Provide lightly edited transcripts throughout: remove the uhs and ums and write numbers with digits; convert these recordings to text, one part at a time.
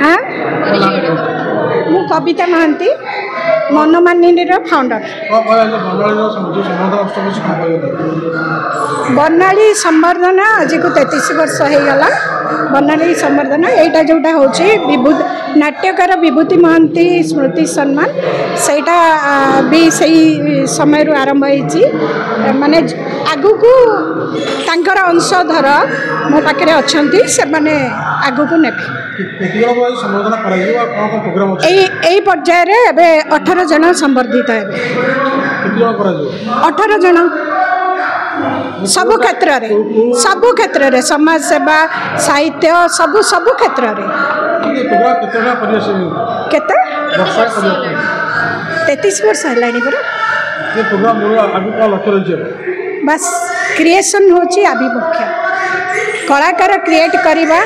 हाँ मु कविता महांती मनमानी फाउंडर बर्णाली संवर्धना आज को 33 वर्ष हो गला। बर्णाली संवर्धना यहाँ जोटा हूँ नाट्यकार विभूति महांती स्मृति सम्मान सेटा भी सही समय आरंभ हो माने आगु को तांकर अंशधर मो पाखे अच्छा से माने आगु को ने पर्यायर 18 जन संवर्धित है 18 जन सबु क्षेत्र रे समाज सेवा साहित्य सबु क्षेत्र रे केते 33 वर्ष है बस क्रिएशन होची आभिमुख्य कलाकार क्रिएट करवा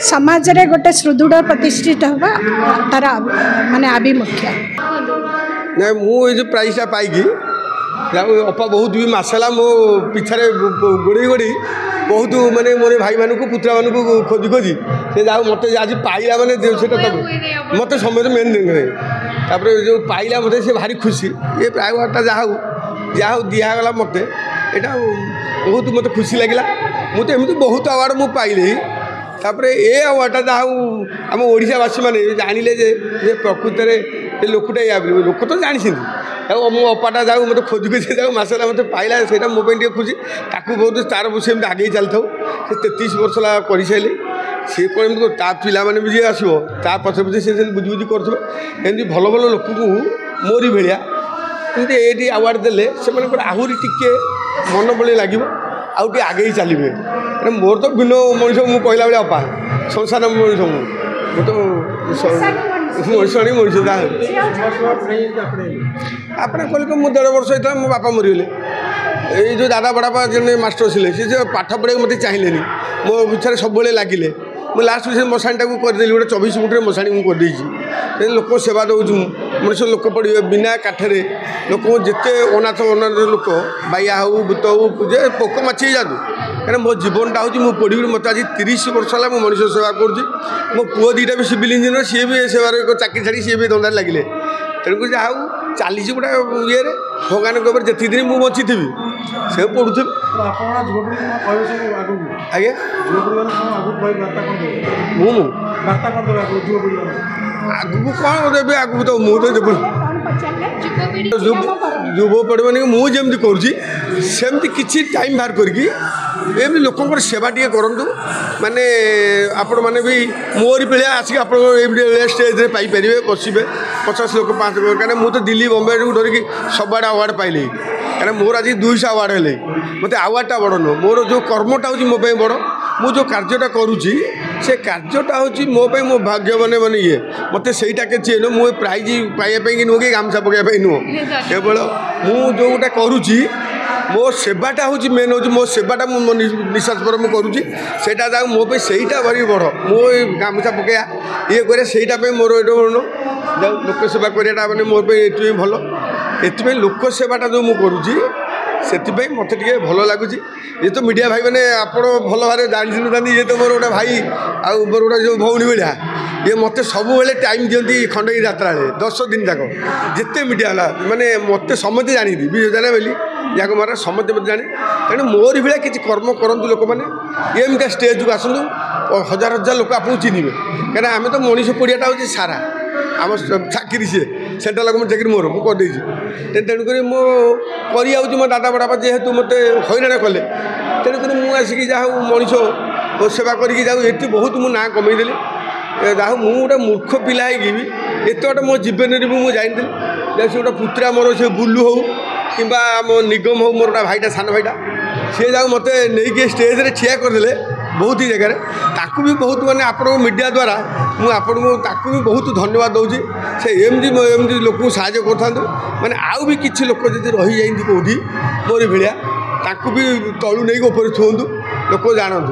समाज रे गोटे सुदृढ़ प्रतिष्ठित होगा तार माने आभिमुख्य नहीं मु प्राइज पाई अपा बहुत भी मसला मो पिछारे गोड़ी गोड़ी बहुत माने मोर भाई मान को पुत्रा मान को खोजी खोजी से जा मत आज पाइला माने मत समय मेन तापर जो पाइला मत से भारी खुशी ये प्राइवेटा जहाँ दिगला मत यहाँ बहुत मत खुशी लगे मुझे एमती बहुत अवार्ड मु पाइली तापर ए अवार्डटा जहाँ आम ओडावासी मैंने जानिले जे प्रकृत में लोकटा या लोक तो जानी मो अपाटा जाऊ मत खोजी खोजी जाऊ मसला मत पाइला से मो खुशी ताकू बहुत तार से आगे चली था से 33 वर्ष कर सारे सी कौन ता पिला मैंने भी आसो ता पछे पछे से बुझी बुझी करते भल भल लोक को मोरी भाया एमती ये अवार्ड देले से आहरी टिके मन बड़े लगे आउ टे आगे चलिए मोर तो भिन्न मनीष मुझे कहला बेले अपा संसार मनीष मु तो मनीषणी मनीष आपने कहले तो मुझे 1.5 वर्ष होता मो बापा मरीगले ये जो दादा बड़ापा जन मास्टर थे पाठ पढ़े मत चाहिए मो पिछले सब लगिले मुझे लास्ट से मशाणी को करदेली गोटे 24 फुट मशाणी मुझे लोक सेवा दूँ मनुष्य लोक पड़े बिना काठरे लोक जिते अनाथ अनाथ लोक बाया हो भूत हो जे पोक माछी जातु कहीं मो जीवनटा हूँ पढ़ी मत आज 30 वर्ष है मनुष्य सेवा करुँच मो पुओ 2टा भी सिविल इंजीनियर सी भी सेवार चाकरी छाड़ी सी भी धंदा लगे तेणुक जहाँ चली गोटे ये भगवान गोबर जी दिन मुझे बची थी से पढ़ुथी आज्ञा आगू कौन देवी आगू तो मुझे युवपीढ़ी मैंने मुझे करुँची किसी टाइम बाहर करके लोक सेवा टे करूँ माने आपण मैंने भी मोरी पिढ़ी आसिक आप स्टेज पाइपर बसबे 50 लोक 5 लोक कहीं मुझे दिल्ली बम्बे धरिकी सबुआड़े अवार्ड पाइली कहीं मोर आज 200 अवार्ड है मत अवार्डटा बड़ नुह मोर जो कर्मटा हूँ मो बड़ मु जो कार्यटा करुँची से कार्यटा हूँ मो भाग्य बने बने ये मत सहीटा के नुह मुझे प्राइज पाइबापी नुह कि गामछा पकड़ापी नुह केवल मुझे करुँची मो सेवाटा हूँ मेन हूँ मो सेवाटा मो निश्वास पर मुझे करुँची सेटा जाऊ मो सहीटा भारी बड़ मो गामछा पकड़ा ये करे सहीटा मोर ये बड़ लोक सेवा कराटा मैंने मोर ये भल ये लोक सेवाटा जो मुझे करुँची से मत भल लगुच ये तो मीडिया भाई मैंने आप भल भाव जानी ये तो मोर गोटे भाई आउ मोर गोटे जो भौणी भाया ये मत सब टाइम दिखती खंडगिरी यात्रा 10 दिन जाक जिते मीडिया है माने मत समझते जानी जाना बोली या मारा समझते मत जाने तेणु मोर भाया किसी कर्म करूँ लोक मैंने एमती स्टेज को आसतु हजार हजार लोक आपको चिन्हे कहीं आम तो मनीष पड़ियाटा हूँ सारा आम चाकरी सी सेंट्रल गवर्नमेंट चाकरी मोर मुझे तेणुक मो कर मो दादा बड़ापा जेहेतु मत हईराण कले तेणुक मुझे जहाँ मनीष सेवा करके जाऊँ ये बहुत मो ना कमेदेली जहाँ मुझे गोटे मूर्ख पिला भी एत गोटे मो जीवन भी मुझे जानी से गोटे पुत्रा मोर से बुलू हो कि मो निगम हो मोर गोटे भाईटा सान भाईटा सी जाऊ मत नहीं स्टेज रे ठिया करदे बहुत ही जगह ताकू भी बहुत माने आप मीडिया द्वारा मुझे भी बहुत धन्यवाद दूसरी से एमती लोक साहय कर माने आउ भी किसी लोक जब रही जाती कौटी मोरी भाया ताकू भी तलू नहीं ऊपर छुअंतु लोक जानतु।